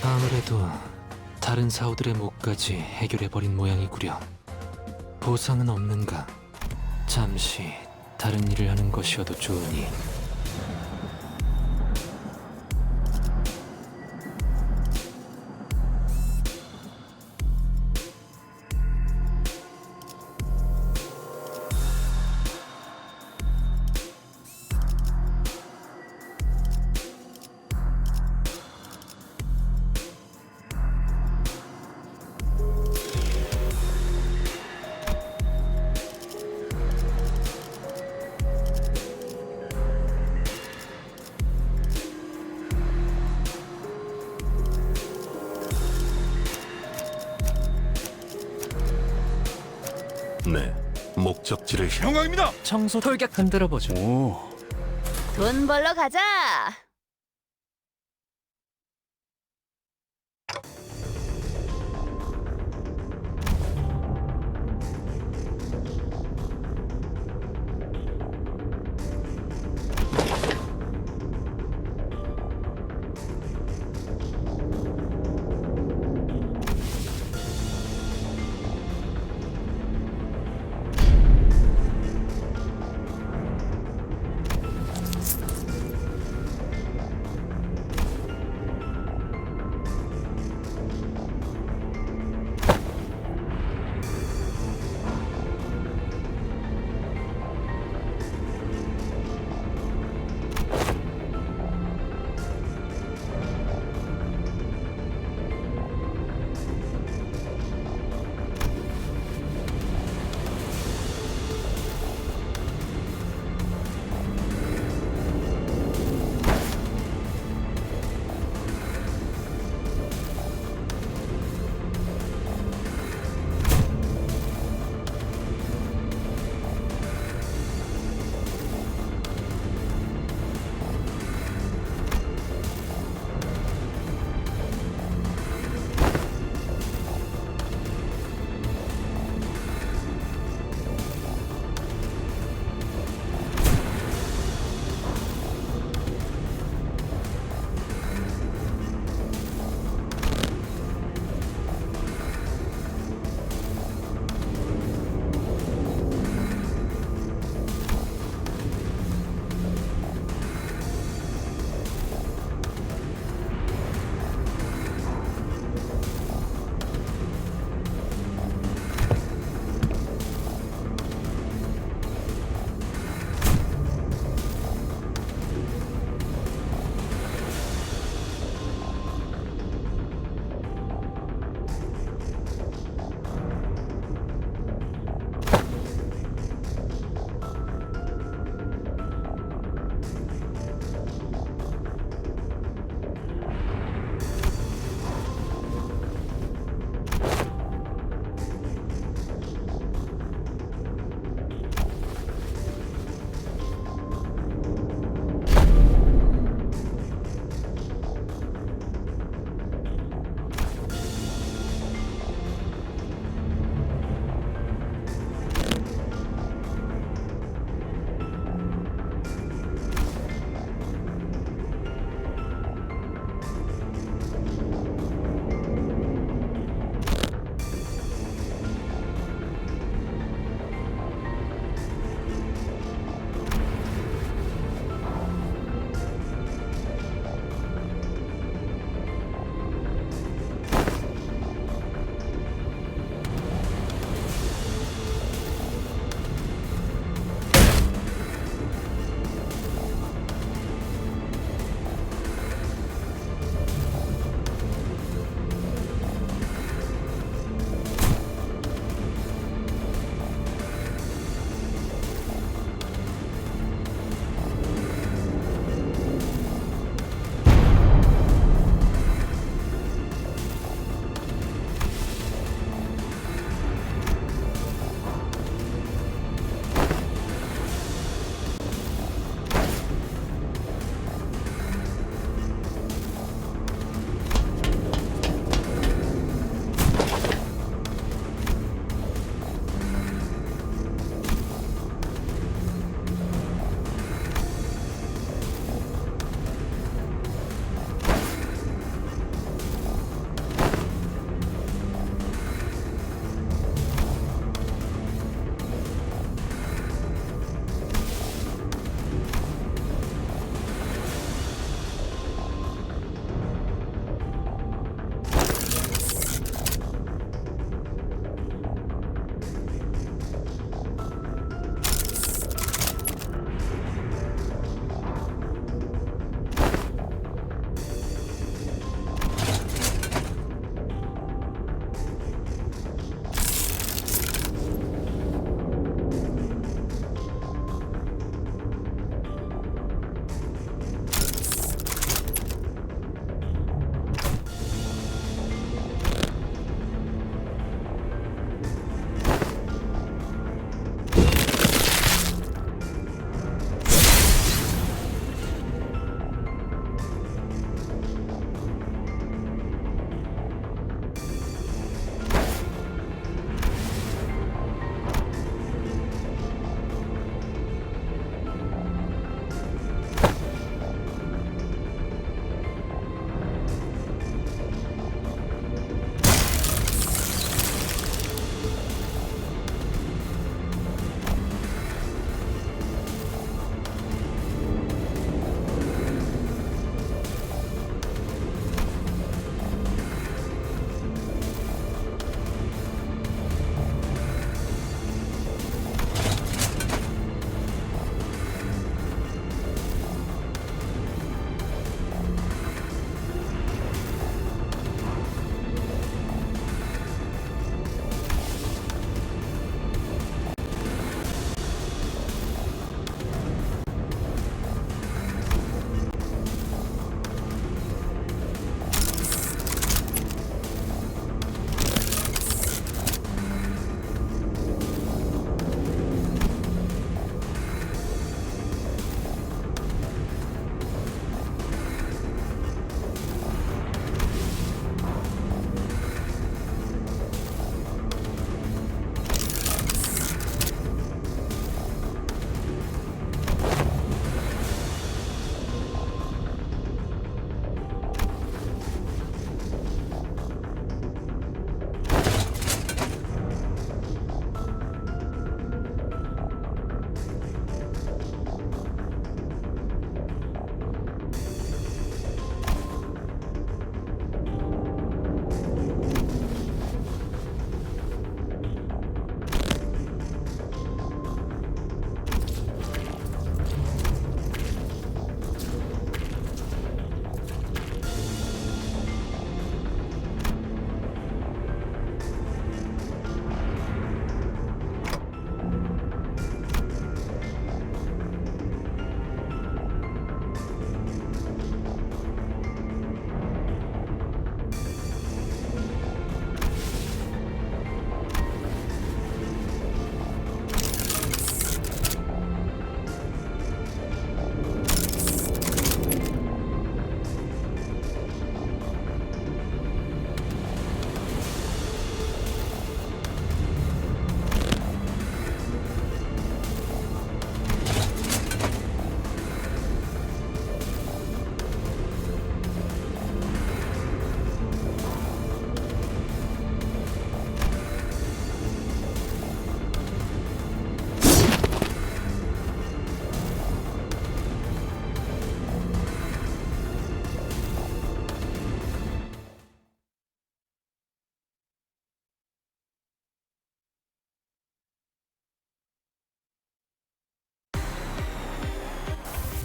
아무래도 다른 사우들의 몫까지 해결해버린 모양이구려. 보상은 없는가? 잠시 다른 일을 하는 것이어도 좋으니. 네, 목적지를 영광입니다. 청소 돌격 흔들어보죠. 오, 돈 벌러 가자.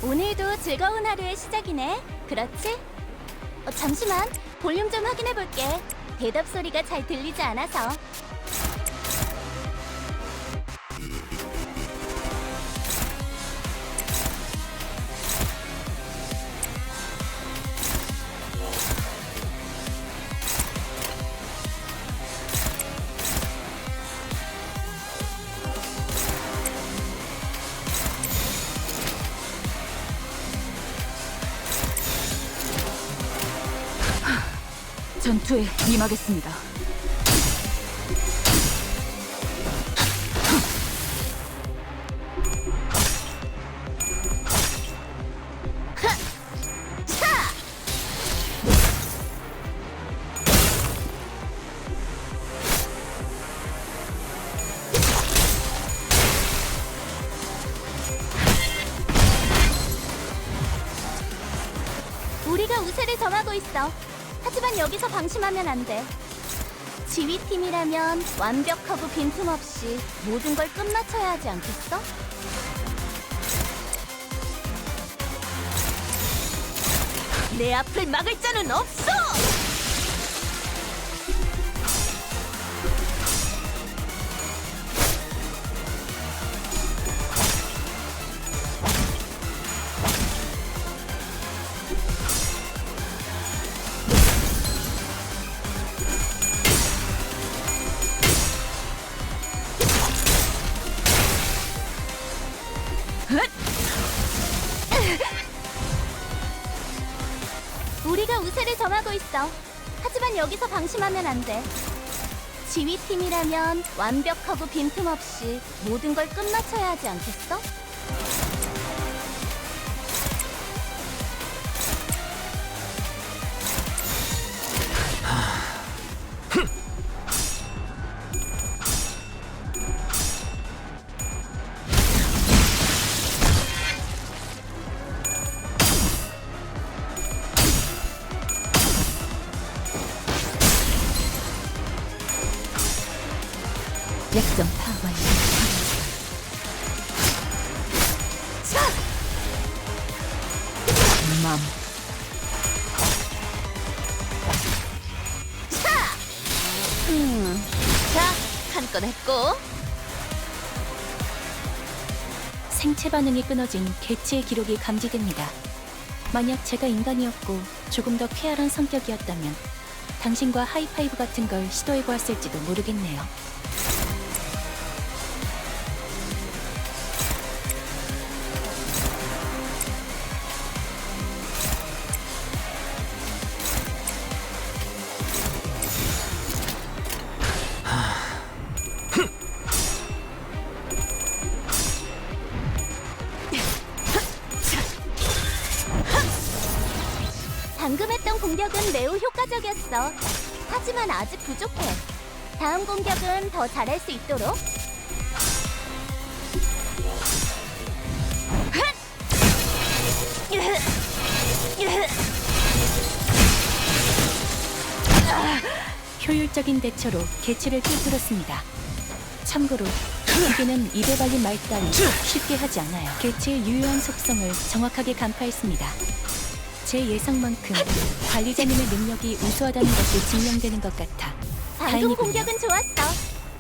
오늘도 즐거운 하루의 시작이네. 그렇지? 잠시만, 볼륨 좀 확인해 볼게. 대답 소리가 잘 들리지 않아서. 전투에 임하겠습니다. 우리가 우세를 점하고 있어. 하지만 여기서 방심하면 안 돼. 지휘팀이라면 완벽하고 빈틈없이 모든 걸 끝마쳐야 하지 않겠어? 내 앞을 막을 자는 없어! 우리가 우세를 점하고 있어. 하지만 여기서 방심하면 안 돼. 지휘팀이라면 완벽하고 빈틈없이 모든 걸 끝마쳐야 하지 않겠어? 약점 파악 완료. 맘. 자, 한 건 했고. 생체 반응이 끊어진 개체의 기록이 감지됩니다. 만약 제가 인간이었고 조금 더 쾌활한 성격이었다면 당신과 하이파이브 같은 걸 시도해보았을지도 모르겠네요. 방금 했던 공격은 매우 효과적이었어. 하지만 아직 부족해. 다음 공격은 더 잘할 수 있도록. 효율적인 대처로 개체를 꿰뚫었습니다. 참고로 기계는 입에 발린 말 따위 쉽게 하지 않아요. 개체의 유효한 속성을 정확하게 간파했습니다. 제 예상만큼 관리자님의 능력이 우수하다는 것이 증명되는 것 같아 방금 다행이군요. 공격은 좋았어.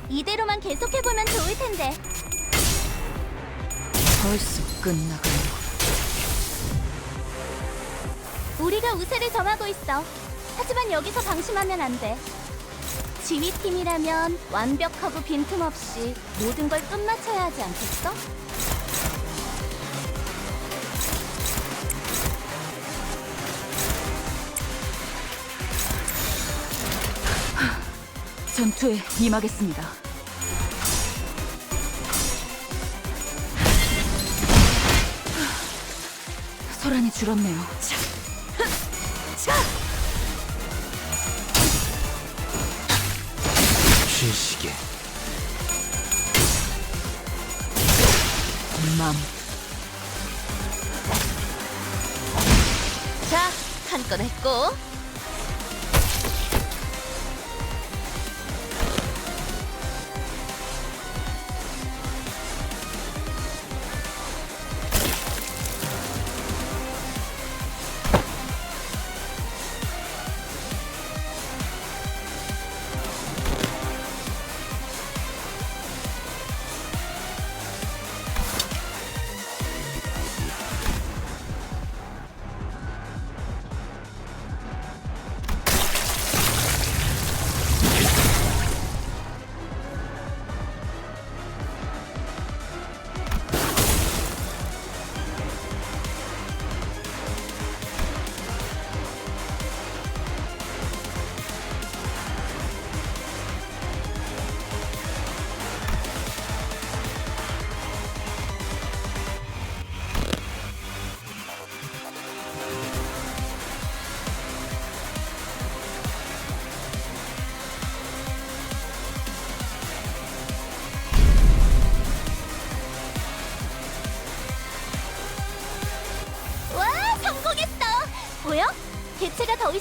이대로만 계속해보면 좋을 텐데. 벌써 끝나가는군. 우리가 우세를 점하고 있어. 하지만 여기서 방심하면 안 돼. 지휘팀이라면 완벽하고 빈틈없이 모든 걸 끝마쳐야 하지 않겠어? 전투에 임하겠습니다. 소란이 줄었네요. 쉬시게. 맘. 자, 한 건 했고.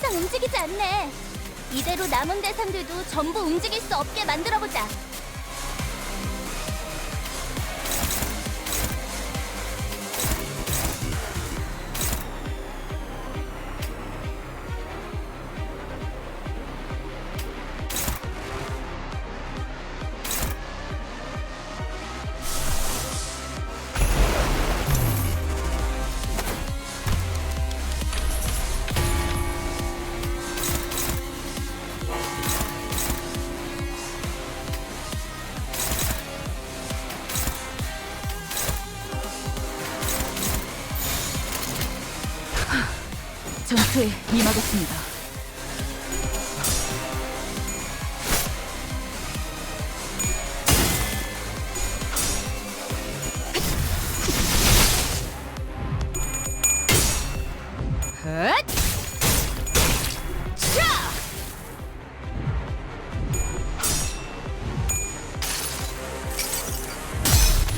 이상 움직이지 않네. 이대로 남은 대상들도 전부 움직일 수 없게 만들어보자. 전투에 임하겠습니다.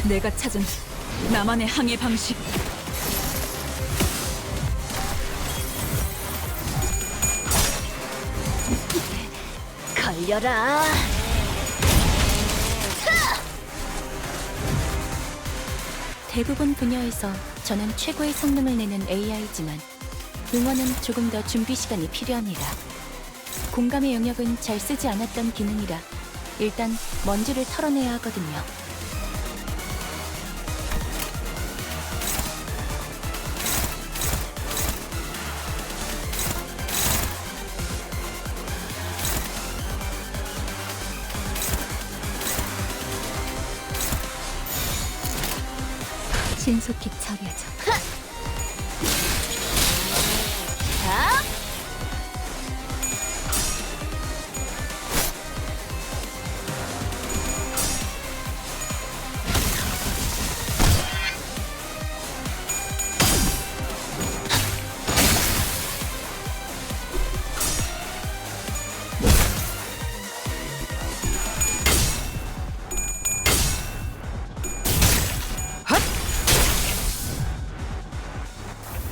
내가 찾은 나만의 항해 방식. 걸려라. 대부분 분야에서 저는 최고의 성능을 내는 AI지만 응원은 조금 더 준비 시간이 필요합니다. 공감의 영역은 잘 쓰지 않았던 기능이라 일단 먼지를 털어내야 하거든요. 신속히 처리하죠. 자,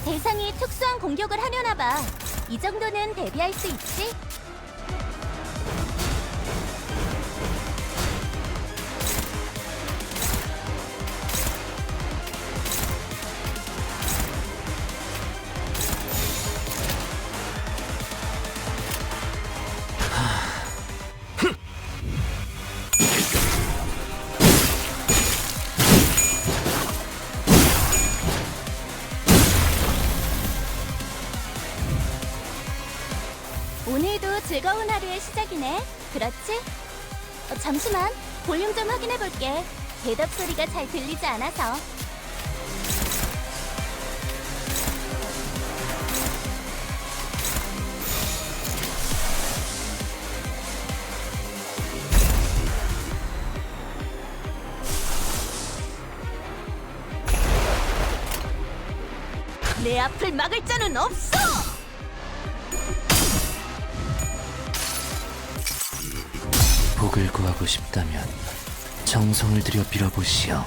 대상이 특수한 공격을 하려나 봐. 이 정도는 대비할 수 있지? 오늘도 즐거운 하루의 시작이네. 그렇지? 잠시만, 볼륨 좀 확인해 볼게. 대답 소리가 잘 들리지 않아서. 내 앞을 막을 자는 없어! 복을 구하고 싶다면 정성을 들여 빌어보시오.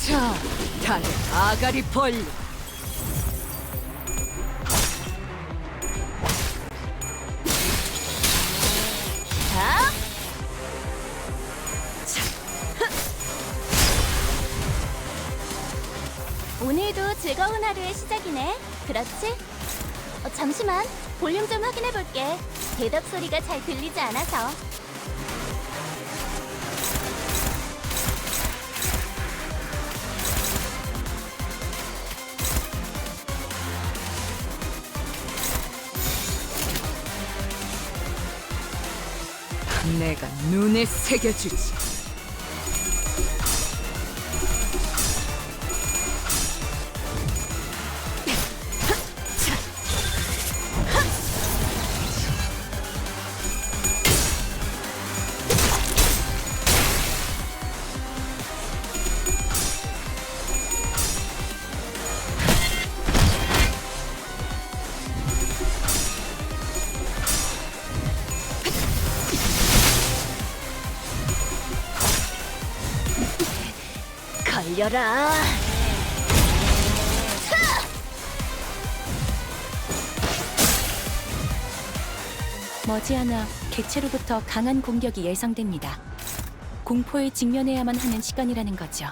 자, 다들 아가리 벌려. 자, 오늘도 즐거운 하루의 시작이네. 그렇지? 잠시만, 볼륨 좀 확인해 볼게. 대답 소리가 잘 들리지 않아서. 내가 눈에 새겨주지. 달려라. 머지않아 객체로부터 강한 공격이 예상됩니다. 공포에 직면해야만 하는 시간이라는 거죠.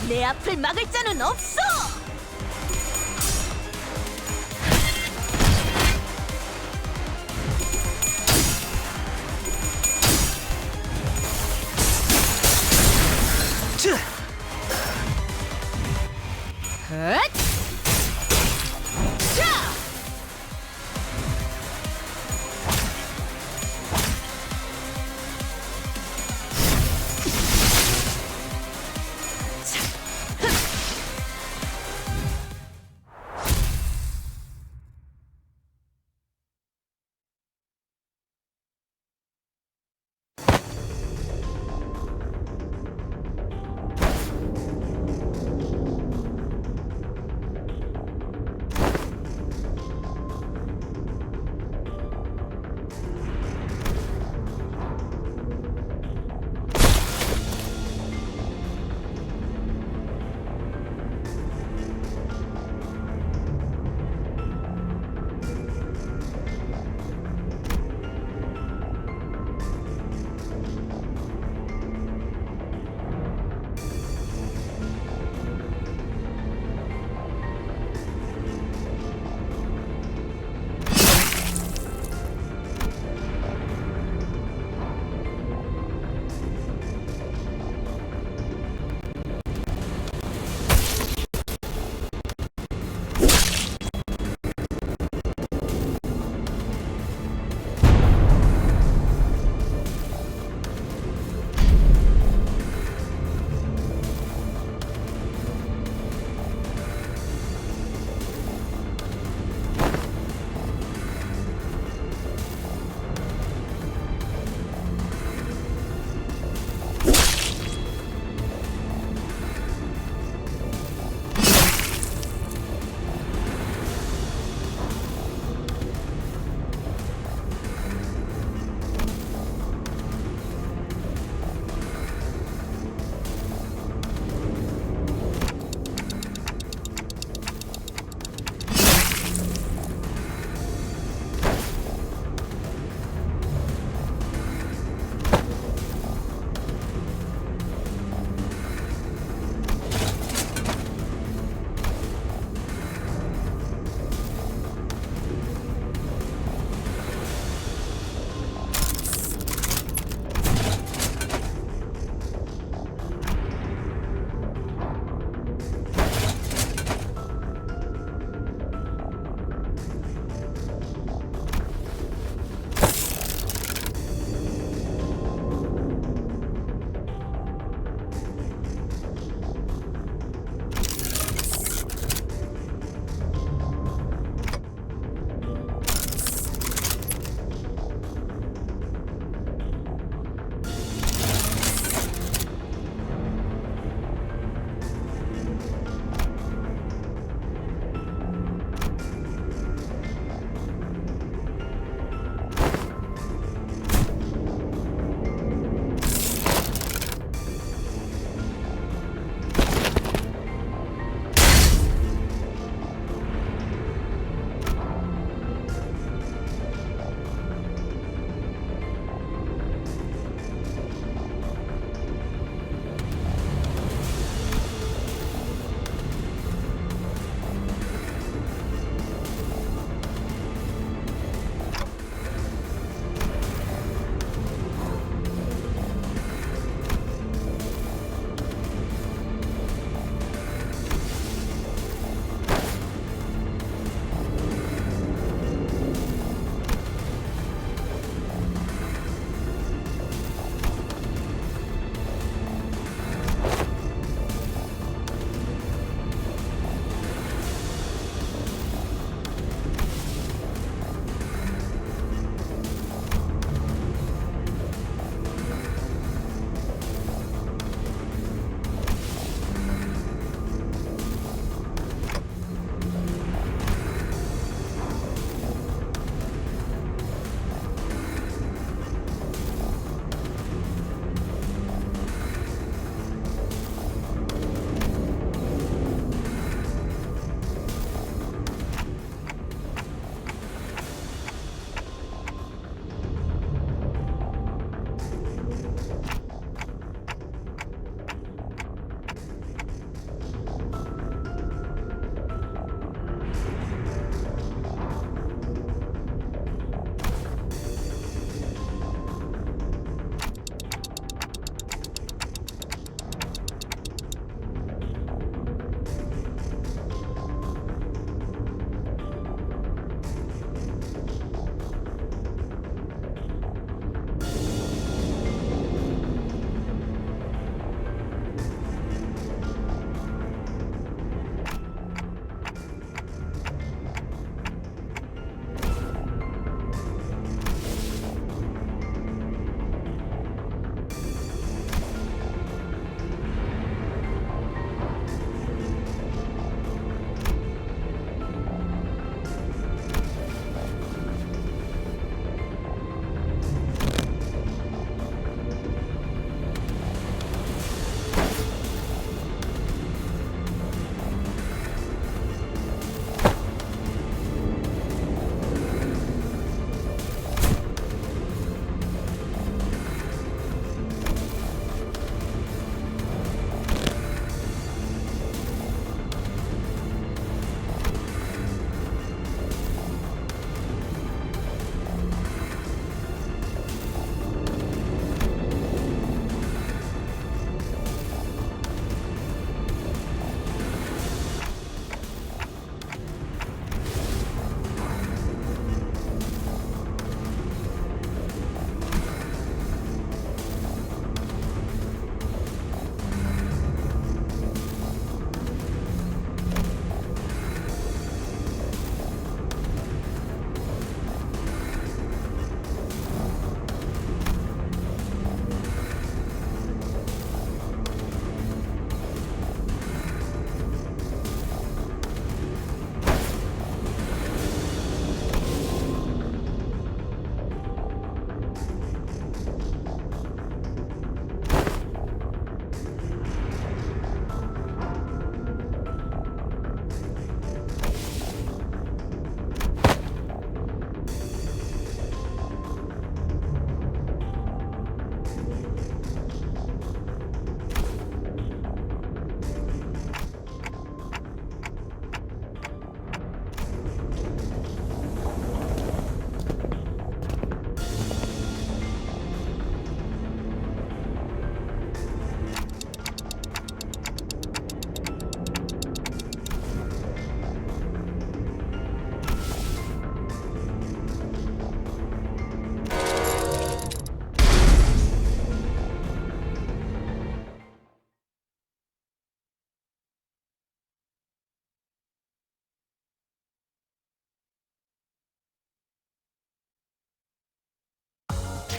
내 앞을 막을 자는 없어.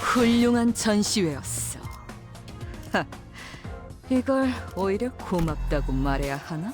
훌륭한 전시회였어. 하, 이걸 오히려 고맙다고 말해야 하나?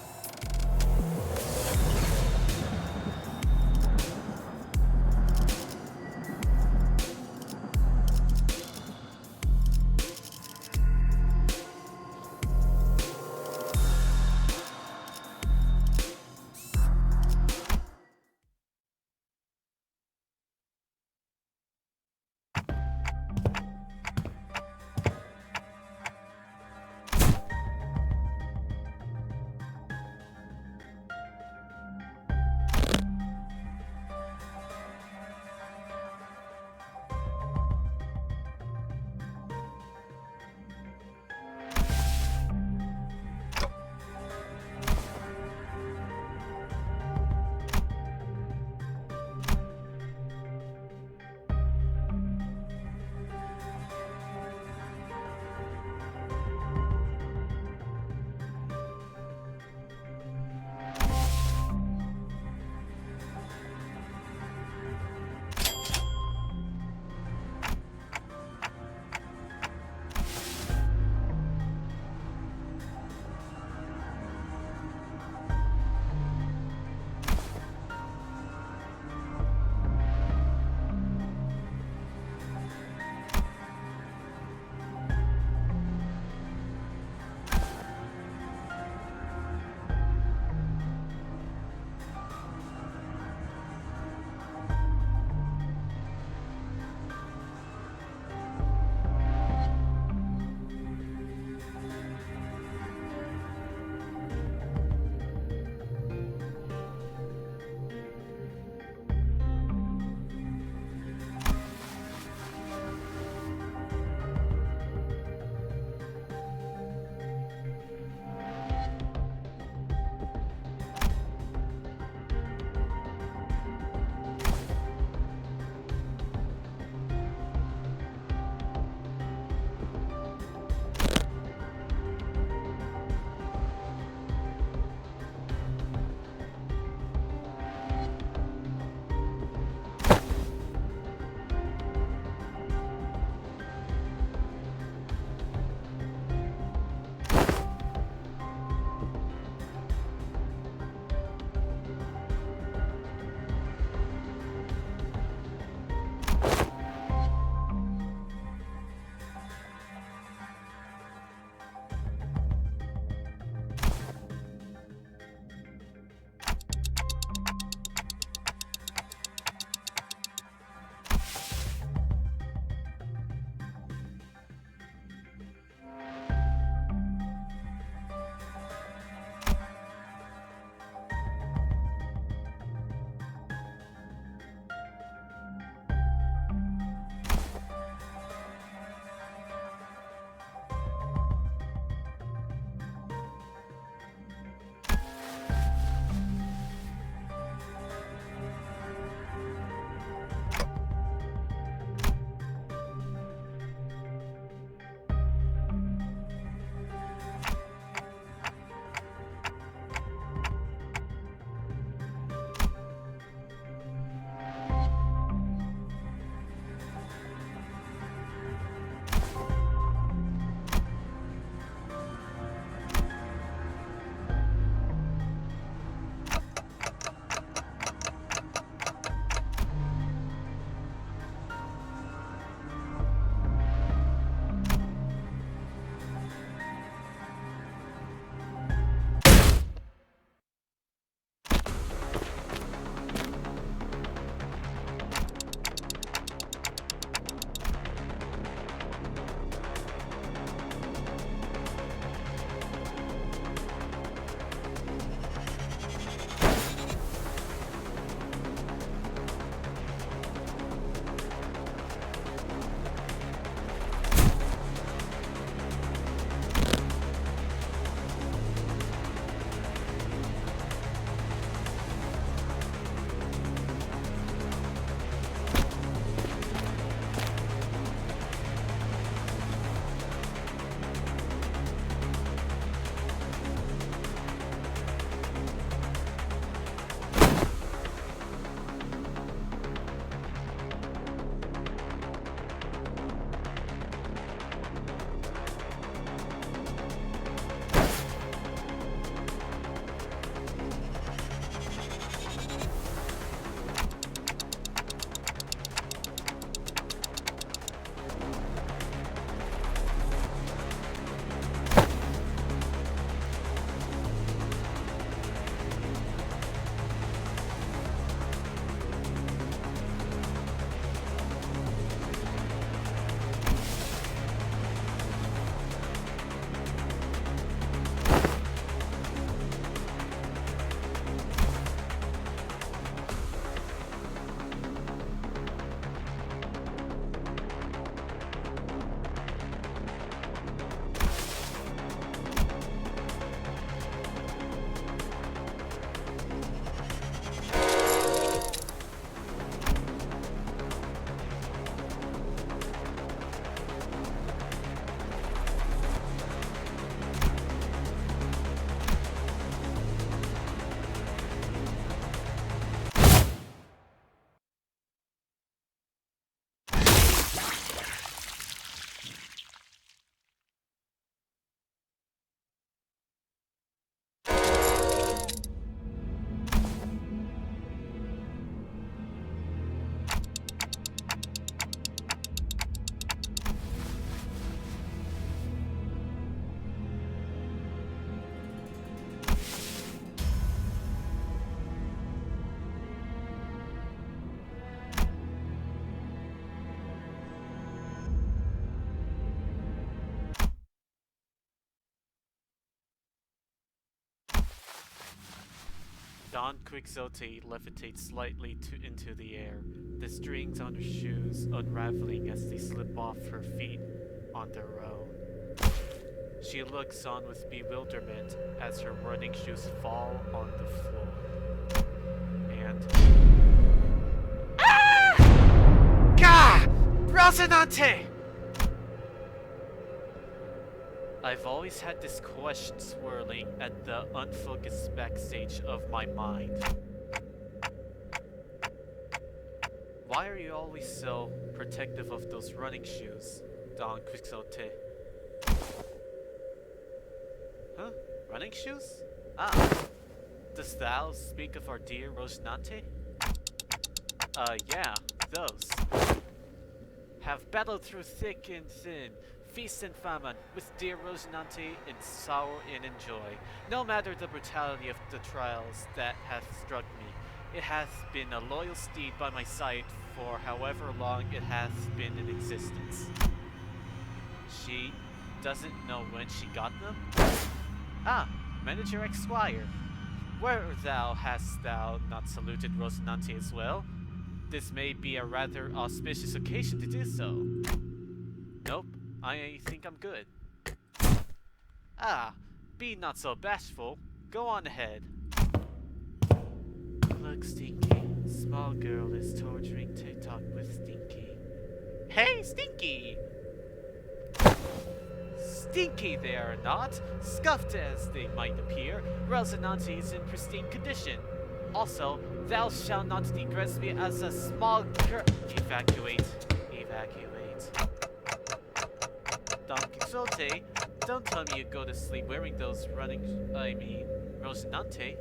Don Quixote levitates slightly into the air, the strings on her shoes unraveling as they slip off her feet on their own. She looks on with bewilderment as her running shoes fall on the floor. And... Ah! Gah! Rosinante! I've always had this question swirling at the unfocused backstage of my mind. Why are you always so protective of those running shoes, Don Quixote? Huh? Running shoes? Ah. Dost thou speak of our dear Rosinante? Yeah, those. Have battled through thick and thin, feast and famine, with dear Rosinante in sorrow and in joy. No matter the brutality of the trials that hath struck me, it hath been a loyal steed by my side for however long it hath been in existence. She doesn't know when she got them? Ah, Manager Esquire. Where thou hast thou not saluted Rosinante as well? This may be a rather auspicious occasion to do so. Nope, I think I'm good. Ah, be not so bashful. Go on ahead. Look, Stinky. Small girl is torturing TikTok with Stinky. Hey, Stinky! Stinky they are not. Scuffed as they might appear, Rosinante is in pristine condition. Also, thou shalt not digress me as a small girl. Evacuate. Evacuate. Don Quixote, don't tell me you go to sleep wearing those Rosinante.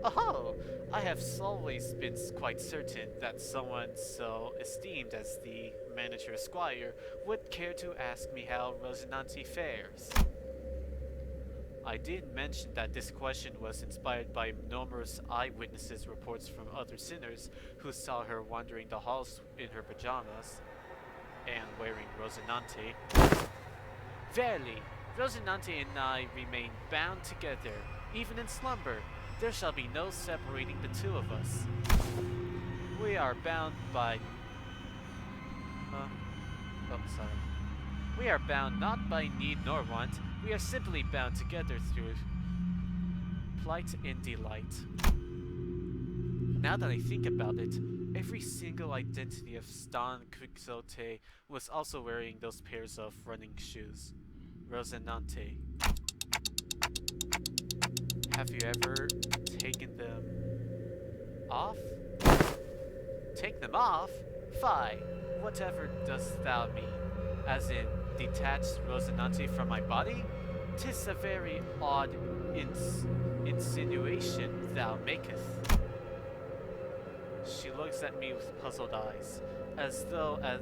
Oh, I have always been quite certain that someone so esteemed as the Manager Esquire would care to ask me how Rosinante fares. I did mention that this question was inspired by numerous eyewitnesses' reports from other sinners who saw her wandering the halls in her pajamas and wearing Rosinante. Verily, Rosinante and I remain bound together, even in slumber. There shall be no separating the two of us. We are bound by... We are bound not by need nor want. We are simply bound together through plight and delight. Now that I think about it, every single identity of Don Quixote was also wearing those pairs of running shoes. Rosinante. Have you ever taken them off? Take them off? Fie, whatever dost thou mean? As in, detached Rosinante from my body? 'Tis a very odd insinuation thou maketh. She looks at me with puzzled eyes, as though as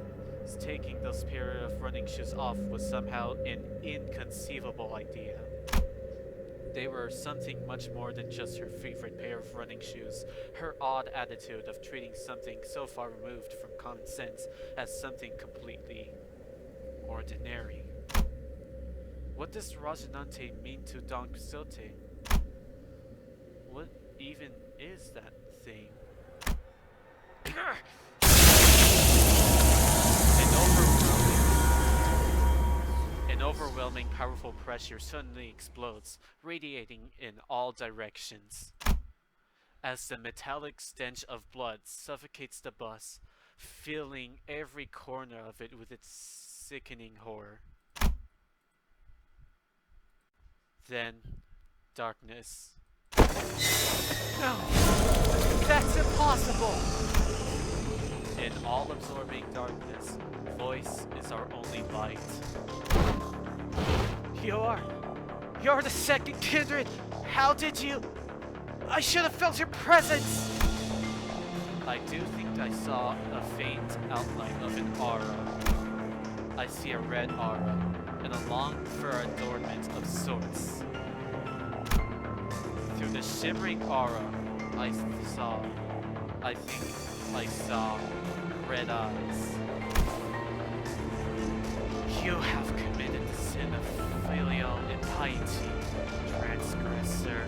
taking those pair of running shoes off was somehow an inconceivable idea. They were something much more than just her favorite pair of running shoes, her odd attitude of treating something so far removed from common sense as something completely ordinary. What does Rosinante mean to Don Quixote? What even is that thing? An overwhelming, powerful pressure suddenly explodes, radiating in all directions. As the metallic stench of blood suffocates the bus, filling every corner of it with its sickening horror. Then, darkness. No! That's impossible! In all-absorbing darkness, voice is our only light. You're the second kindred! How did you... I should have felt your presence! I do think I saw a faint outline of an aura. I see a red aura, and a long fur adornment of sorts. Through the shimmering aura, I think I saw red eyes. You have committed the sin of filial impiety, transgressor.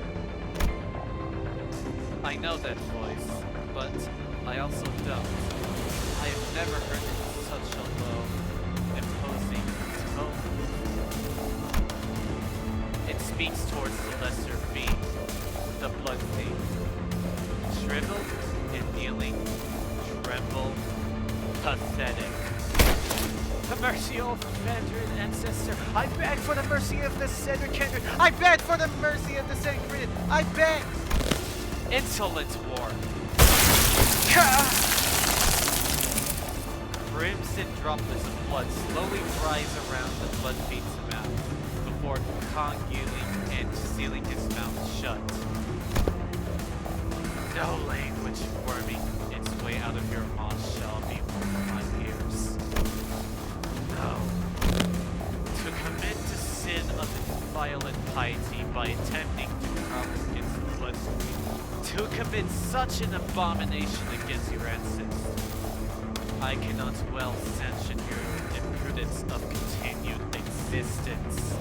I know that voice, but I also don't. I have never heard it in such a low, imposing tone. It speaks towards the lesser being, the blood thief. Shriveled and kneeling, tremble, pathetic. The mercy of Vandred ancestor, I beg for the mercy of the Cedric kindred, I beg for the mercy of the sacred, I beg! Insolent war. Crimson droplets of blood slowly rise around the blood fiend's mouth before congealing and sealing his mouth shut. No language worming its way out of your mouth shall be worth my ears. No. To commit the sin of violent piety by attempting to come against the bloodstream. To commit such an abomination against your ancestors. I cannot well sanction your imprudence of continued existence.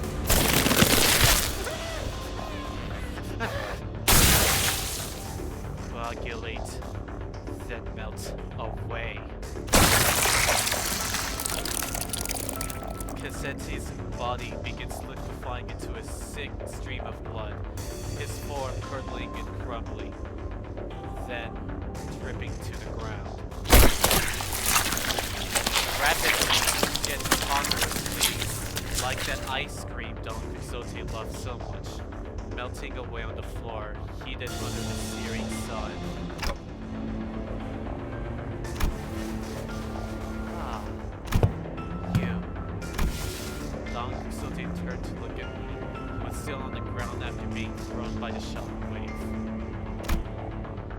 Coagulate, then melt away. Cassetti's body begins liquefying into a sick stream of blood, his form curdling and crumbling, then dripping to the ground. Rapidly, yet ponderously, like that ice cream Don Quixote loved so much, melting away on the floor, heated under the searing sun. Ah, you. Don Quixote turned to look at me, but still on the ground after being thrown by the shockwave.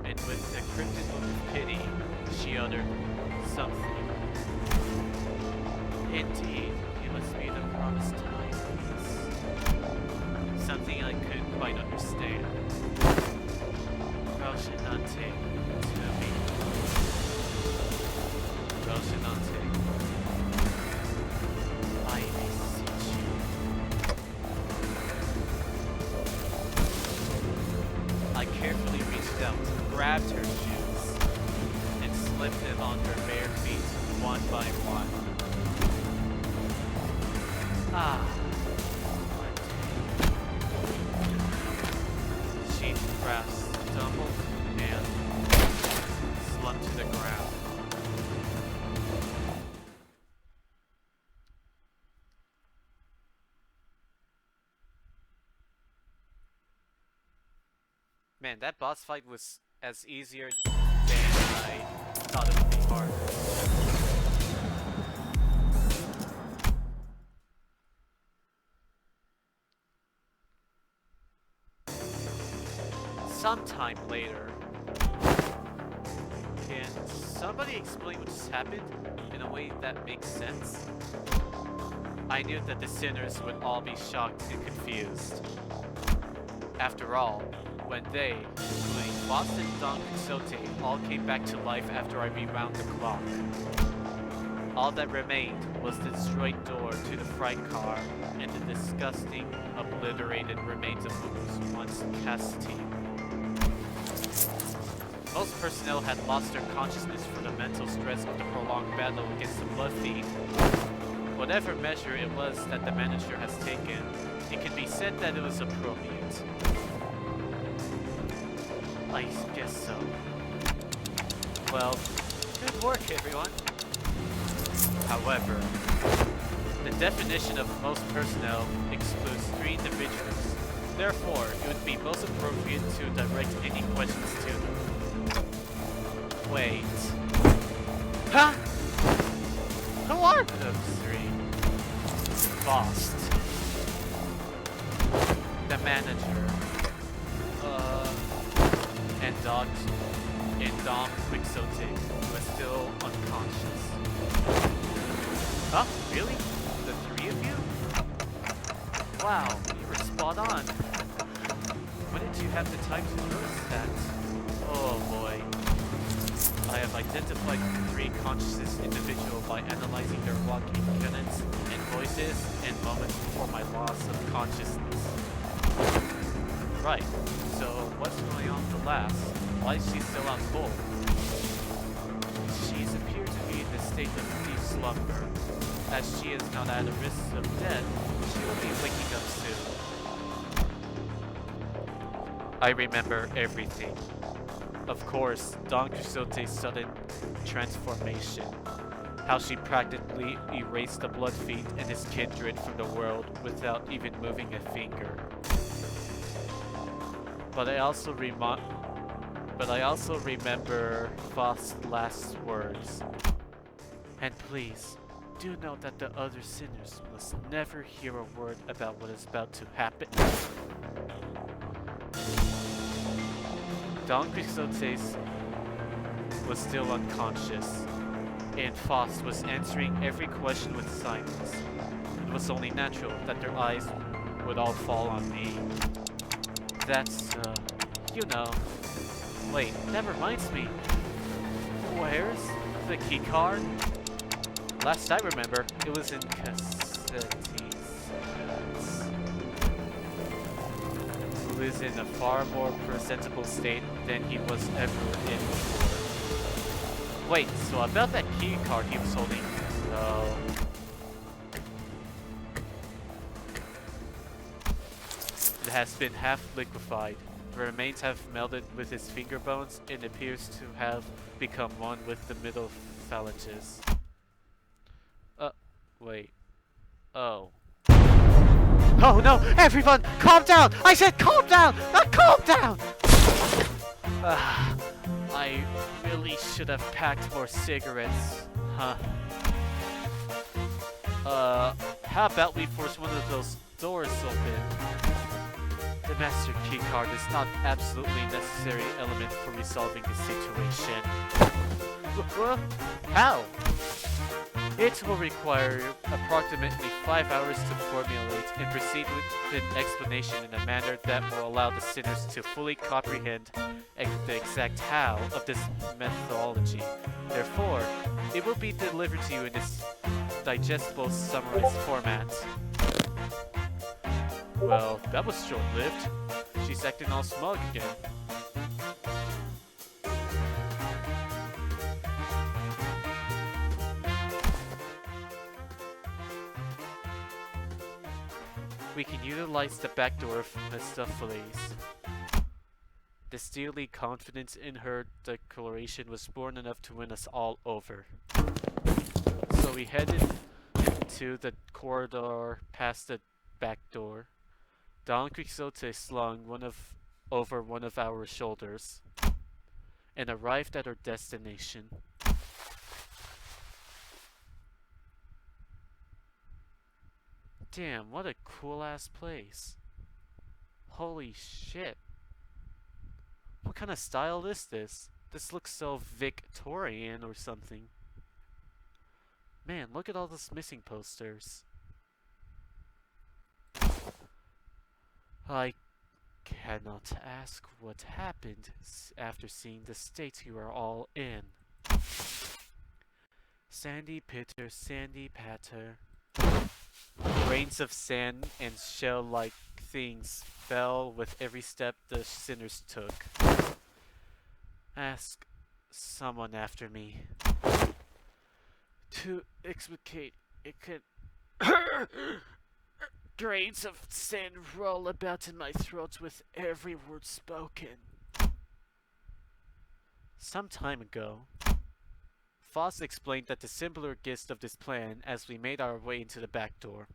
And with a cryptic look of pity, she uttered something. Indeed, you must be the promised timepiece. Something I couldn't quite understand. Roshinante to me. Roshinante, I beseech you. I carefully reached out, grabbed her shoes, and slipped them on her bare feet, one by one. Ah, one day. She perhaps stumbled and slumped to the ground. Man, that boss fight was as easier than I thought it would be hard. Sometime later. Can somebody explain what just happened in a way that makes sense? I knew that the sinners would all be shocked and confused. After all, when they, including Boss and Don Quixote, all came back to life after I rewound the clock, all that remained was the destroyed door to the freight car and the disgusting, obliterated remains of Lulu's once chastity. Most personnel had lost their consciousness for the mental stress of the prolonged battle against the Blood Fiend. Whatever measure it was that the manager has taken, it can be said that it was appropriate. I guess so. Well, good work, everyone. However, the definition of most personnel excludes 3 individuals. Therefore, it would be most appropriate to direct any questions to them. Wait. Huh? Who are those 3? Boss. The manager. And Dom Quixote, who is still unconscious. Huh? Really? The 3 of you? Wow, you were spot on. When did you have the time to notice that? Oh boy. I have identified the 3 conscious individuals by analyzing their walking cadence and voices and moments before my loss of consciousness. Right. So what's going on with the lass? Why is she still on hold? She's appeared to be in a state of deep slumber. As she is not at a risk of death, she will be waking up soon. I remember everything. Of course, Don Quixote's sudden transformation. How she practically erased the Bloodfiend and his kindred from the world without even moving a finger. But I also remember Faust's last words. And please, do note that the other sinners must never hear a word about what is about to happen. Don Quixote was still unconscious, and Faust was answering every question with silence. It was only natural that their eyes would all fall on me. That's, you know. Wait, that reminds me. Where's the key card? Last I remember, it was in Cassetti's. Who is in a far more presentable state than he was ever in before. Wait, so about that key card he was holding, so... It has been half liquefied. The remains have melded with his finger bones and appears to have become one with the middle phalanges. Wait. Oh. Oh no! Everyone! Calm down! I said calm down! Not calm down! I really should have packed more cigarettes. Huh. How about we force one of those doors open? The master key card is not absolutely necessary element for resolving the situation. How? It will require approximately 5 hours to formulate and proceed with an explanation in a manner that will allow the sinners to fully comprehend the exact how of this methodology. Therefore, it will be delivered to you in this digestible, summarized format. Well, that was short-lived. She's acting all smug again. We can utilize the back door of Mephistopheles. The steely confidence in her declaration was born enough to win us all over. So we headed to the corridor past the back door. Don Quixote slung over one of our shoulders and arrived at our destination. Damn, what a cool ass place. Holy shit. What kind of style is this? This looks so Victorian or something. Man, look at all those missing posters. I cannot ask what happened after seeing the state you are all in. Sandy pitter, sandy patter. Grains of sand and shell-like things fell with every step the sinners took. Ask someone after me. To explicate, it could... Grains of sand roll about in my throat with every word spoken. Some time ago, Foss explained that the simpler gist of this plan as we made our way into the back door.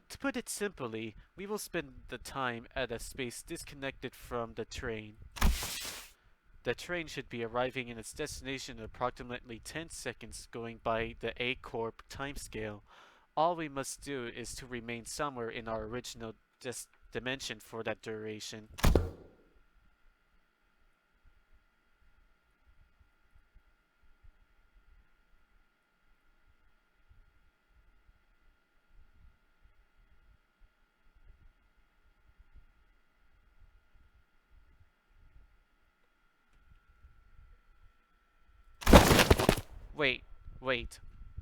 To put it simply, we will spend the time at a space disconnected from the train. The train should be arriving in its destination in approximately 10 seconds going by the A Corp timescale. All we must do is to remain somewhere in our original dimension for that duration. Wait.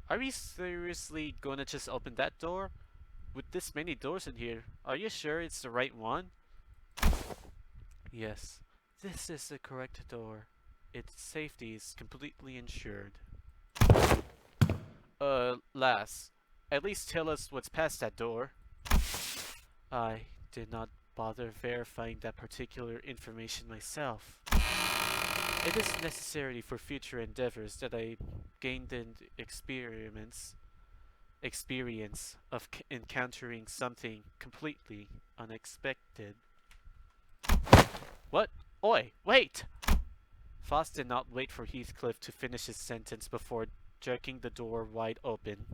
Are we seriously gonna just open that door? With this many doors in here, are you sure it's the right one? Yes, this is the correct door. Its safety is completely ensured. Lass, at least tell us what's past that door. I did not bother verifying that particular information myself. It is necessary for future endeavors that I gained an experience of encountering something completely unexpected. What? Oi, wait! Foss did not wait for Heathcliff to finish his sentence before jerking the door wide open.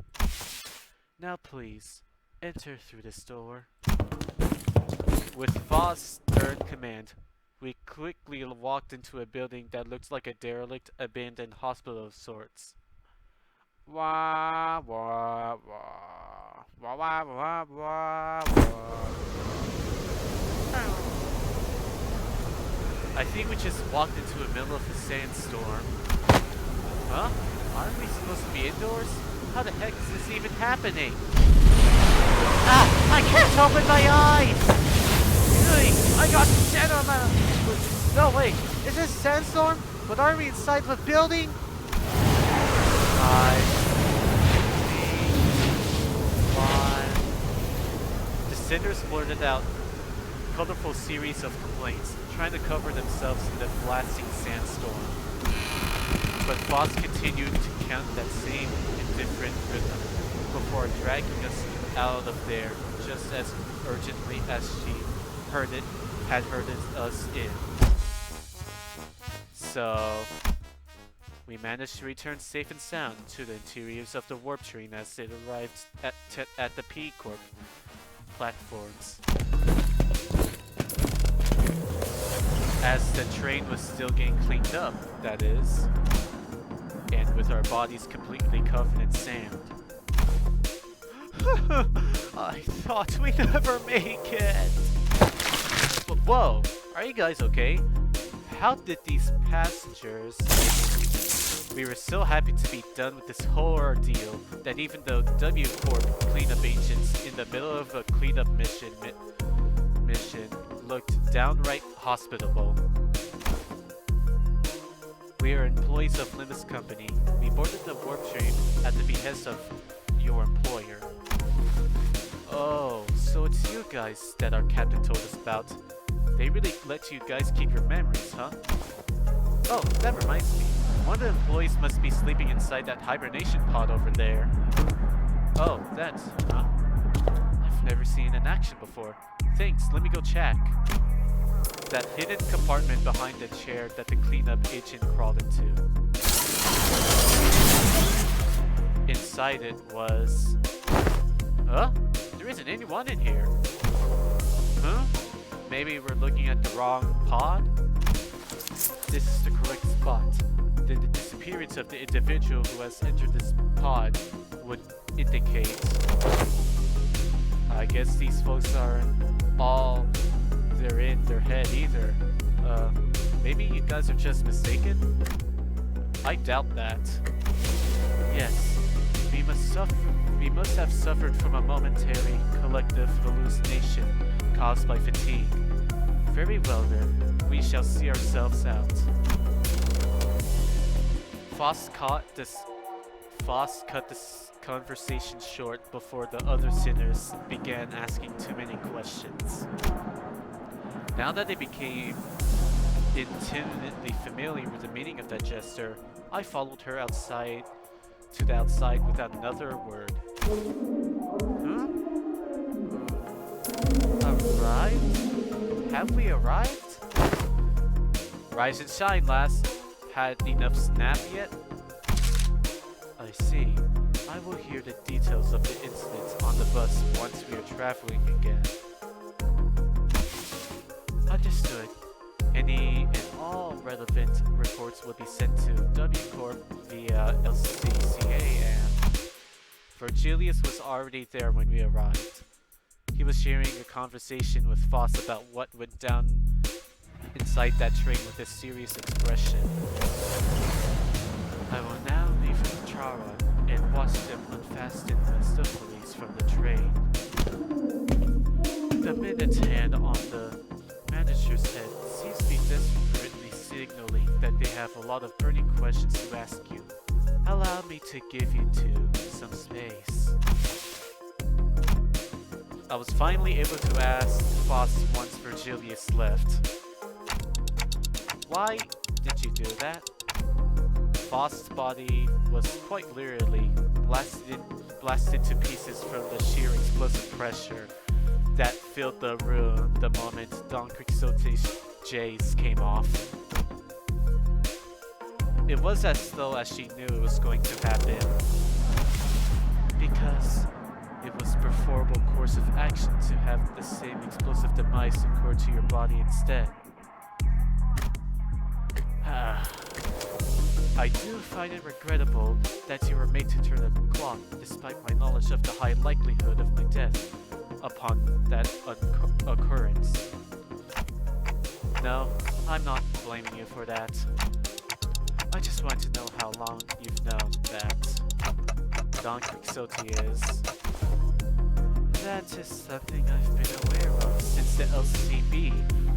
Now please, enter through this door. With Foss' stern command, we quickly walked into a building that looked like a derelict, abandoned hospital of sorts. Wah, wah, wah. Wah, wah, wah, wah, wah. I think we just walked into the middle of a sandstorm. Huh? Aren't we supposed to be indoors? How the heck is this even happening? Ah! I can't open my eyes! Ugh, I got sand on my... No, wait. Is this a sandstorm? But are we inside of a building? 5, 4, 3, 2, 1... The sinners blurted out a colorful series of complaints, trying to cover themselves in the blasting sandstorm. But Foss continued to count that same indifferent rhythm before dragging us out of there just as urgently as she had herded us in. So, we managed to return safe and sound to the interiors of the warp train as it arrived at the P-Corp platforms. As the train was still getting cleaned up, that is, and with our bodies completely covered in sand. I thought we'd never make it! But whoa, are you guys okay? How did these passengers... We were so happy to be done with this whole ordeal that even though W Corp cleanup agents in the middle of a cleanup mission looked downright hospitable. We are employees of Limbus Company. We boarded the warp train at the behest of your employer. Oh, so it's you guys that our captain told us about. They really let you guys keep your memories, huh? Oh, that reminds me. One of the employees must be sleeping inside that hibernation pod over there. Oh, that, huh? I've never seen it in action before. Thanks, let me go check. That hidden compartment behind the chair that the cleanup agent crawled into. Inside it was... Huh? There isn't anyone in here. Huh? Maybe we're looking at the wrong pod? This is the correct spot. The disappearance of the individual who has entered this pod would indicate... I guess these folks aren't all they're in their head either. Maybe you guys are just mistaken? I doubt that. Yes, we must have suffered from a momentary collective hallucination caused by fatigue. Very well then, we shall see ourselves out. Foss cut this conversation short before the other sinners began asking too many questions. Now that they became intimately familiar with the meaning of that gesture, I followed her outside to the outside without another word. Huh? Arrived? Have we arrived? Rise and shine, lass. Had enough snap yet? I see. I will hear the details of the incident on the bus once we are traveling again. Understood. Any and all relevant reports will be sent to W Corp via LCCA and... Virgilius was already there when we arrived. He was sharing a conversation with Foss about what went down inside that train with a serious expression. I will now leave Chara and watch them unfasten the stuff police from the train. The minute hand on the lot of burning questions to ask you. Allow me to give you two some space. I was finally able to ask Faust once Virgilius left. Why did you do that? Faust's body was quite literally blasted to pieces from the sheer explosive pressure that filled the room the moment Don Quixote's J's came off. It was as though as she knew it was going to happen, because it was a preferable course of action to have the same explosive demise occur to your body instead. I do find it regrettable that you were made to turn the clock, despite my knowledge of the high likelihood of my death upon that occurrence. No, I'm not blaming you for that. I just want to know how long you've known that Don Quixote is. That is something I've been aware of since the LCB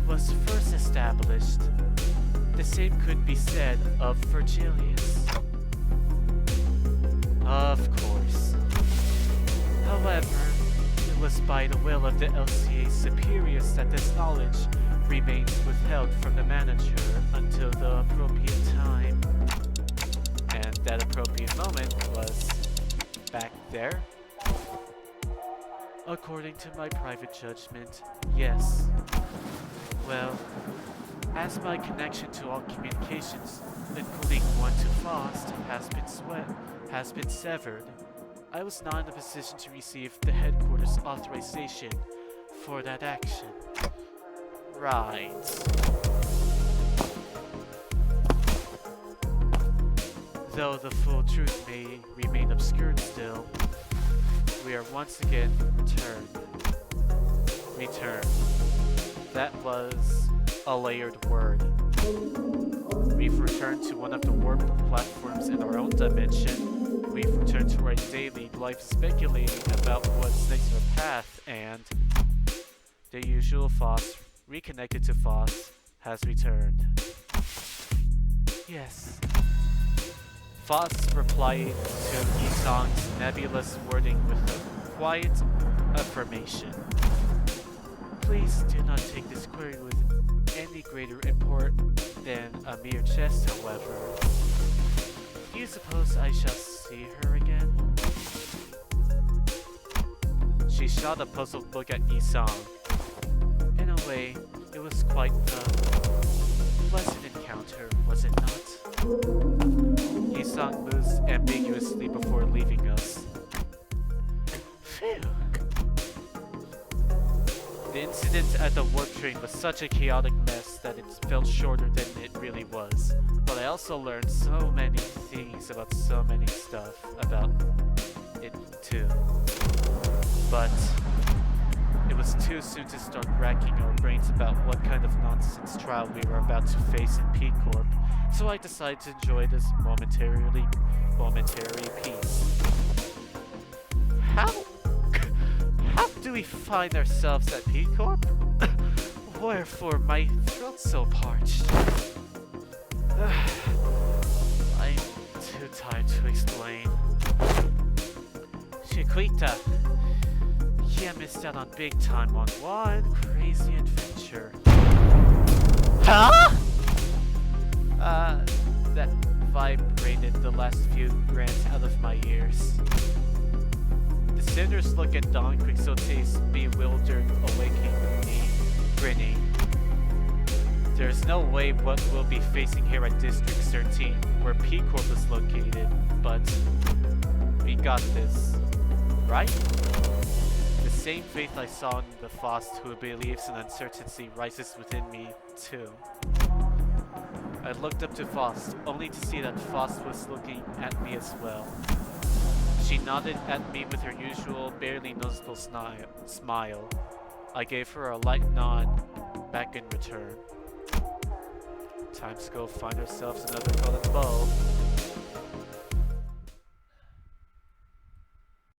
was first established. The same could be said of Virgilius. Of course. However, it was by the will of the LCA superiors that this knowledge remained withheld from the manager until the appropriate time. And that appropriate moment was back there? According to my private judgment, yes. Well, as my connection to all communications, including one to Faust, has been severed, I was not in a position to receive the headquarters authorization for that action. Right. Though the full truth may remain obscured still, we are once again returned. That was a layered word. We've returned to one of the warp platforms in our own dimension. We've returned to our daily life speculating about what's next in our path, and the usual Faust, reconnected to Faust, has returned. Yes. Faust replied to Yisong's nebulous wording with a quiet affirmation. Please do not take this query with any greater import than a mere jest, however. Do you suppose I shall see her again? She shot a puzzled look at Yisong. In a way, it was quite a pleasant encounter, was it not? Yisong moves ambiguously before leaving us. Phew. The incident at the warp train was such a chaotic mess that it felt shorter than it really was. But I also learned so many things about so many stuff about it too. But it was too soon to start racking our brains about what kind of nonsense trial we were about to face in P-Corp, so I decided to enjoy this momentary peace. How do we find ourselves at P-Corp? Wherefore my throat's so parched. I'm too tired to explain. Chiquita, yeah, missed out on big time on one crazy adventure. Huh? That vibrated the last few grants out of my ears. The senators look at Don Quixote's bewildered awakening with me, grinning. There's no way what we'll be facing here at District 13, where P-Corp is located, but we got this, right? The same faith I saw in the Faust who believes in uncertainty rises within me, too. I looked up to Faust, only to see that Faust was looking at me as well. She nodded at me with her usual, barely noticeable smile. I gave her a light nod back in return. Time to go find ourselves another colored bow.